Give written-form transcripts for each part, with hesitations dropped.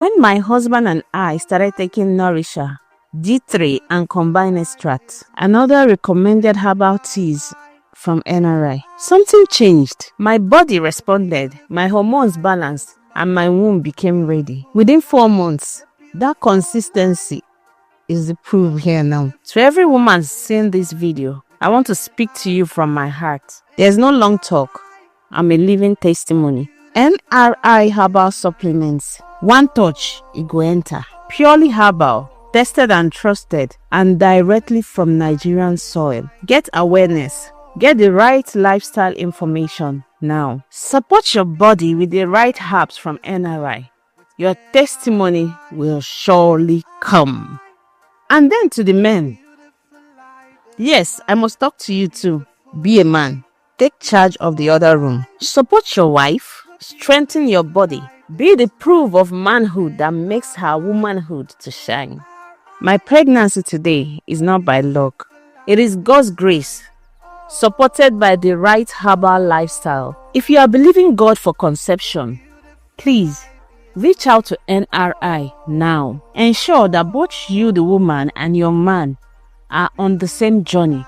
When my husband and I started taking Nourisher, D3 and combined extracts, another recommended herbal teas from NRI, something changed. My body responded, my hormones balanced, and my womb became ready. Within 4 months, that consistency is the proof here now. To every woman seeing this video, I want to speak to you from my heart. There's no long talk. I'm a living testimony. NRI herbal supplements. One touch, it go enter. Purely herbal, tested and trusted, and directly from Nigerian soil. Get awareness. Get the right lifestyle information now. Support your body with the right herbs from NRI. Your testimony will surely come. And then to the men. Yes, I must talk to you too. Be a man. Take charge of the other room. Support your wife. Strengthen your body. Be the proof of manhood that makes her womanhood to shine. My pregnancy today is not by luck. It is God's grace, supported by the right herbal lifestyle. If you are believing God for conception, please reach out to NRI now. Ensure that both you, the woman, and your man are on the same journey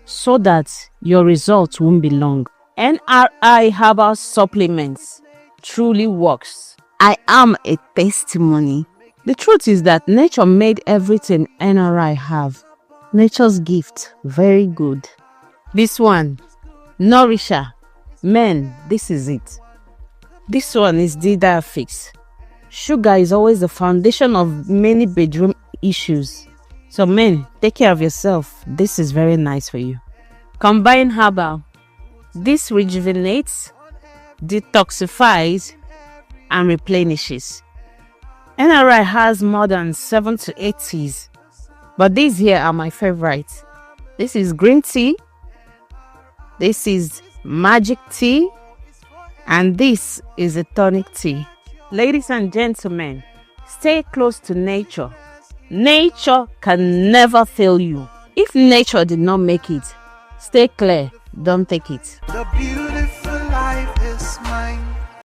so that your results won't be long. NRI herbal supplements truly works. I am a testimony. The truth is that nature made everything NRI have. Nature's gift, very good. This one, Nourisher. Men, this is it. This one is D-Fix. Sugar is always the foundation of many bedroom issues. So men, take care of yourself. This is very nice for you. Combine herbal. This rejuvenates, detoxifies, and replenishes. NRI has more than 7 to 8 teas, but these here are my favorites. This is green tea, this is magic tea, and this is a tonic tea. Ladies and gentlemen, stay close to nature. Nature can never fail you. If nature did not make it, stay clear, don't take it. The beautiful life is mine.